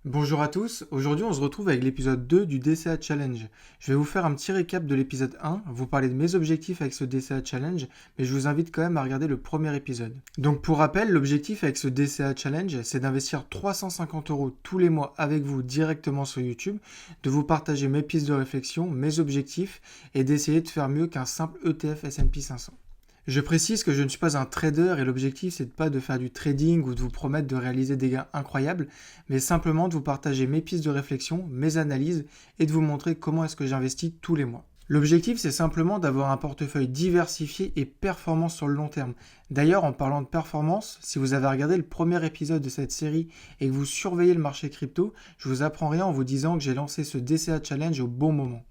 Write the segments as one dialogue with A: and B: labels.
A: Bonjour à tous, aujourd'hui on se retrouve avec l'épisode 2 du DCA Challenge. Je vais vous faire un petit récap de l'épisode 1, vous parler de mes objectifs avec ce DCA Challenge, mais je vous invite quand même à regarder le premier épisode. Donc pour rappel, l'objectif avec ce DCA Challenge, c'est d'investir 350 € tous les mois avec vous directement sur YouTube, de vous partager mes pistes de réflexion, mes objectifs, et d'essayer de faire mieux qu'un simple ETF S&P 500. Je précise que je ne suis pas un trader et l'objectif c'est pas de faire du trading ou de vous promettre de réaliser des gains incroyables, mais simplement de vous partager mes pistes de réflexion, mes analyses et de vous montrer comment est-ce que j'investis tous les mois. L'objectif c'est simplement d'avoir un portefeuille diversifié et performant sur le long terme. D'ailleurs en parlant de performance, si vous avez regardé le premier épisode de cette série et que vous surveillez le marché crypto, je vous apprends rien en vous disant que j'ai lancé ce DCA Challenge au bon moment.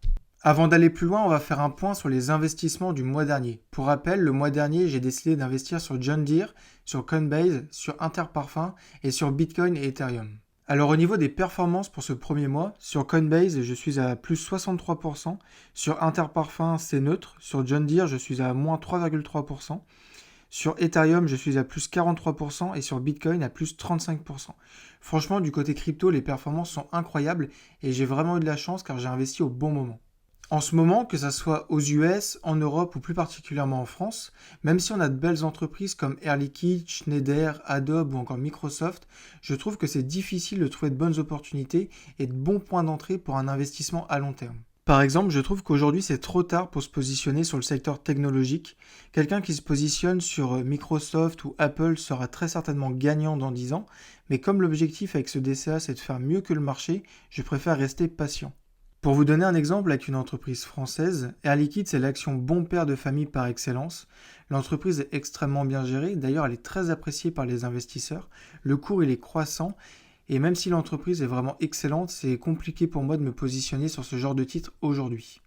A: Avant d'aller plus loin, on va faire un point sur les investissements du mois dernier. Pour rappel, le mois dernier, j'ai décidé d'investir sur John Deere, sur Coinbase, sur Interparfums et sur Bitcoin et Ethereum. Alors au niveau des performances pour ce premier mois, sur Coinbase, je suis à plus 63%, sur Interparfums, c'est neutre, sur John Deere, je suis à moins 3,3%, sur Ethereum, je suis à plus 43% et sur Bitcoin à plus 35%. Franchement, du côté crypto, les performances sont incroyables et j'ai vraiment eu de la chance car j'ai investi au bon moment. En ce moment, que ça soit aux US, en Europe ou plus particulièrement en France, même si on a de belles entreprises comme Air Liquide, Schneider, Adobe ou encore Microsoft, je trouve que c'est difficile de trouver de bonnes opportunités et de bons points d'entrée pour un investissement à long terme. Par exemple, je trouve qu'aujourd'hui c'est trop tard pour se positionner sur le secteur technologique. Quelqu'un qui se positionne sur Microsoft ou Apple sera très certainement gagnant dans 10 ans, mais comme l'objectif avec ce DCA c'est de faire mieux que le marché, je préfère rester patient. Pour vous donner un exemple avec une entreprise française, Air Liquide, c'est l'action bon père de famille par excellence. L'entreprise est extrêmement bien gérée, d'ailleurs elle est très appréciée par les investisseurs. Le cours il est croissant et même si l'entreprise est vraiment excellente, c'est compliqué pour moi de me positionner sur ce genre de titre aujourd'hui.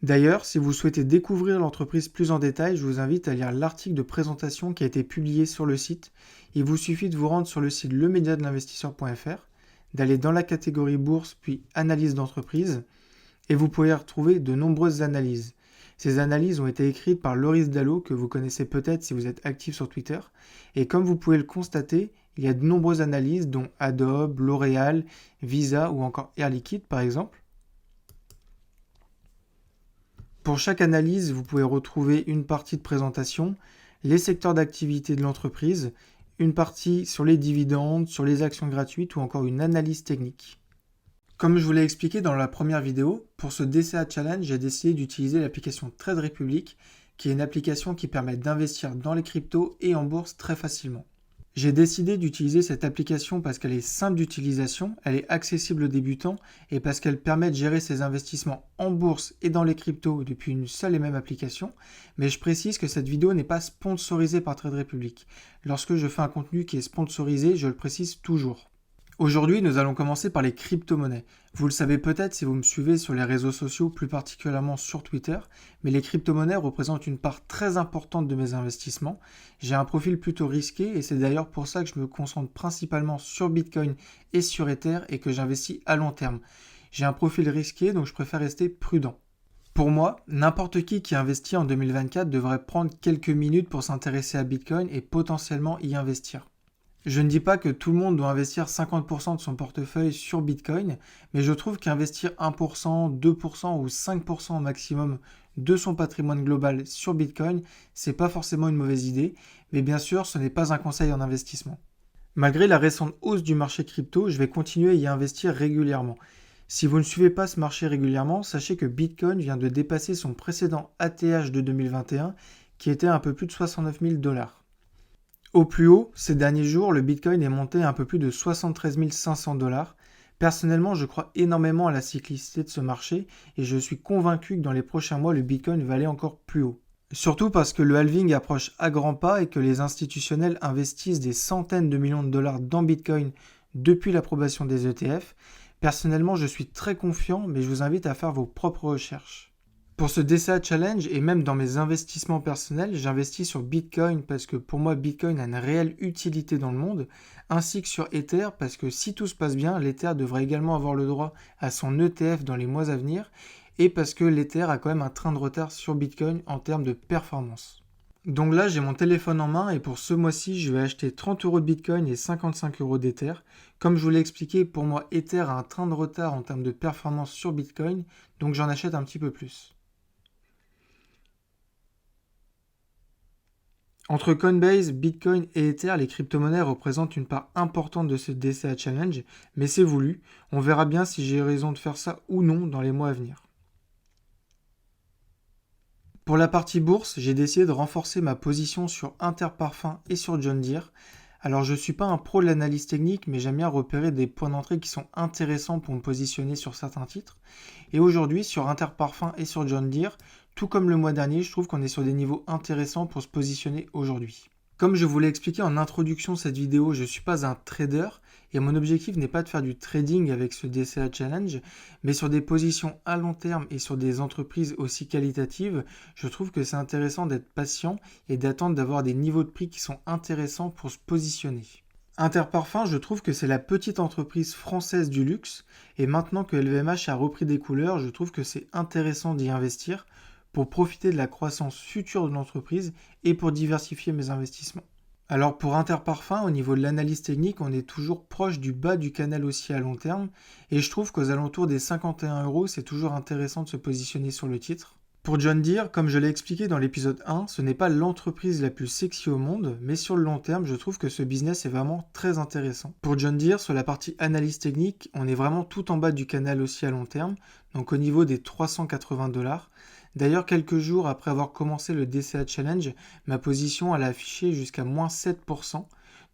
A: D'ailleurs, si vous souhaitez découvrir l'entreprise plus en détail, je vous invite à lire l'article de présentation qui a été publié sur le site. Il vous suffit de vous rendre sur le site lemediadelinvestisseur.fr, d'aller dans la catégorie bourse puis analyse d'entreprise et vous pouvez retrouver de nombreuses analyses. Ces analyses ont été écrites par Loris Dallot, que vous connaissez peut-être si vous êtes actif sur Twitter. Et comme vous pouvez le constater, il y a de nombreuses analyses, dont Adobe, L'Oréal, Visa ou encore Air Liquide par exemple. Pour chaque analyse, vous pouvez retrouver une partie de présentation, les secteurs d'activité de l'entreprise, une partie sur les dividendes, sur les actions gratuites ou encore une analyse technique. Comme je vous l'ai expliqué dans la première vidéo, pour ce DCA Challenge, j'ai décidé d'utiliser l'application Trade Republic, qui est une application qui permet d'investir dans les cryptos et en bourse très facilement. J'ai décidé d'utiliser cette application parce qu'elle est simple d'utilisation, elle est accessible aux débutants et parce qu'elle permet de gérer ses investissements en bourse et dans les cryptos depuis une seule et même application. Mais je précise que cette vidéo n'est pas sponsorisée par Trade Republic. Lorsque je fais un contenu qui est sponsorisé, je le précise toujours. Aujourd'hui, nous allons commencer par les crypto-monnaies. Vous le savez peut-être si vous me suivez sur les réseaux sociaux, plus particulièrement sur Twitter, mais les crypto-monnaies représentent une part très importante de mes investissements. J'ai un profil plutôt risqué et c'est d'ailleurs pour ça que je me concentre principalement sur Bitcoin et sur Ether et que j'investis à long terme. J'ai un profil risqué donc je préfère rester prudent. Pour moi, n'importe qui investit en 2024 devrait prendre quelques minutes pour s'intéresser à Bitcoin et potentiellement y investir. Je ne dis pas que tout le monde doit investir 50% de son portefeuille sur Bitcoin, mais je trouve qu'investir 1%, 2% ou 5% au maximum de son patrimoine global sur Bitcoin, c'est pas forcément une mauvaise idée, mais bien sûr, ce n'est pas un conseil en investissement. Malgré la récente hausse du marché crypto, je vais continuer à y investir régulièrement. Si vous ne suivez pas ce marché régulièrement, sachez que Bitcoin vient de dépasser son précédent ATH de 2021, qui était un peu plus de 69 000 $. Au plus haut, ces derniers jours, le Bitcoin est monté à un peu plus de 73 500 $. Personnellement, je crois énormément à la cyclicité de ce marché et je suis convaincu que dans les prochains mois, le Bitcoin va aller encore plus haut. Surtout parce que le halving approche à grands pas et que les institutionnels investissent des centaines de millions de dollars dans Bitcoin depuis l'approbation des ETF. Personnellement, je suis très confiant, mais je vous invite à faire vos propres recherches. Pour ce DCA Challenge et même dans mes investissements personnels, j'investis sur Bitcoin parce que pour moi Bitcoin a une réelle utilité dans le monde, ainsi que sur Ether parce que si tout se passe bien, l'Ether devrait également avoir le droit à son ETF dans les mois à venir et parce que l'Ether a quand même un train de retard sur Bitcoin en termes de performance. Donc là, j'ai mon téléphone en main et pour ce mois-ci, je vais acheter 30 euros de Bitcoin et 55 euros d'Ether. Comme je vous l'ai expliqué, pour moi, Ether a un train de retard en termes de performance sur Bitcoin, donc j'en achète un petit peu plus. Entre Coinbase, Bitcoin et Ether, les crypto-monnaies représentent une part importante de ce DCA Challenge, mais c'est voulu. On verra bien si j'ai raison de faire ça ou non dans les mois à venir. Pour la partie bourse, j'ai décidé de renforcer ma position sur Interparfums et sur John Deere. Alors je ne suis pas un pro de l'analyse technique, mais j'aime bien repérer des points d'entrée qui sont intéressants pour me positionner sur certains titres. Et aujourd'hui, sur Interparfums et sur John Deere, tout comme le mois dernier, je trouve qu'on est sur des niveaux intéressants pour se positionner aujourd'hui. Comme je vous l'ai expliqué en introduction de cette vidéo, je ne suis pas un trader et mon objectif n'est pas de faire du trading avec ce DCA Challenge, mais sur des positions à long terme et sur des entreprises aussi qualitatives, je trouve que c'est intéressant d'être patient et d'attendre d'avoir des niveaux de prix qui sont intéressants pour se positionner. Interparfums, je trouve que c'est la petite entreprise française du luxe et maintenant que LVMH a repris des couleurs, je trouve que c'est intéressant d'y investir pour profiter de la croissance future de l'entreprise et pour diversifier mes investissements. Alors pour Interparfums, au niveau de l'analyse technique, on est toujours proche du bas du canal haussier à long terme et je trouve qu'aux alentours des 51 euros, c'est toujours intéressant de se positionner sur le titre. Pour John Deere, comme je l'ai expliqué dans l'épisode 1, ce n'est pas l'entreprise la plus sexy au monde, mais sur le long terme, je trouve que ce business est vraiment très intéressant. Pour John Deere, sur la partie analyse technique, on est vraiment tout en bas du canal haussier à long terme, donc au niveau des 380$. D'ailleurs, quelques jours après avoir commencé le DCA Challenge, ma position a affiché jusqu'à moins 7%.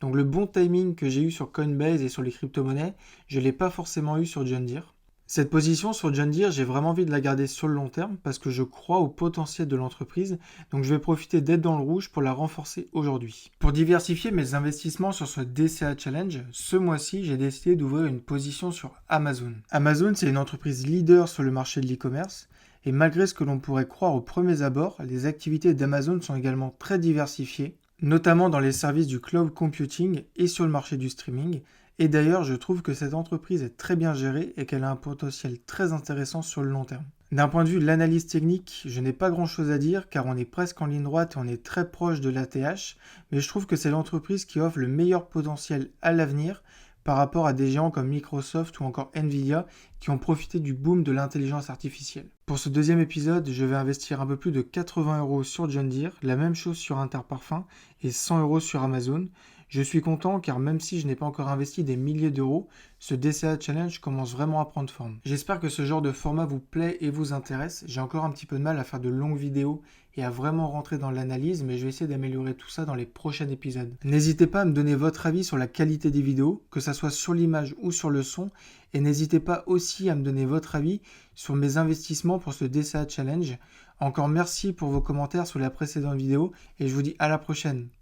A: Donc le bon timing que j'ai eu sur Coinbase et sur les crypto-monnaies, je ne l'ai pas forcément eu sur John Deere. Cette position sur John Deere, j'ai vraiment envie de la garder sur le long terme parce que je crois au potentiel de l'entreprise, donc je vais profiter d'être dans le rouge pour la renforcer aujourd'hui. Pour diversifier mes investissements sur ce DCA Challenge, ce mois-ci, j'ai décidé d'ouvrir une position sur Amazon. Amazon, c'est une entreprise leader sur le marché de l'e-commerce. Et malgré ce que l'on pourrait croire au premier abord, les activités d'Amazon sont également très diversifiées, notamment dans les services du cloud computing et sur le marché du streaming. Et d'ailleurs, je trouve que cette entreprise est très bien gérée et qu'elle a un potentiel très intéressant sur le long terme. D'un point de vue de l'analyse technique, je n'ai pas grand-chose à dire car on est presque en ligne droite et on est très proche de l'ATH, mais je trouve que c'est l'entreprise qui offre le meilleur potentiel à l'avenir par rapport à des géants comme Microsoft ou encore Nvidia qui ont profité du boom de l'intelligence artificielle. Pour ce deuxième épisode, je vais investir un peu plus de 80 euros sur John Deere, la même chose sur Interparfums et 100 euros sur Amazon. Je suis content car même si je n'ai pas encore investi des milliers d'euros, ce DCA Challenge commence vraiment à prendre forme. J'espère que ce genre de format vous plaît et vous intéresse. J'ai encore un petit peu de mal à faire de longues vidéos et à vraiment rentrer dans l'analyse, mais je vais essayer d'améliorer tout ça dans les prochains épisodes. N'hésitez pas à me donner votre avis sur la qualité des vidéos, que ça soit sur l'image ou sur le son, et n'hésitez pas aussi à me donner votre avis sur mes investissements pour ce DCA Challenge. Encore merci pour vos commentaires sur la précédente vidéo et je vous dis à la prochaine.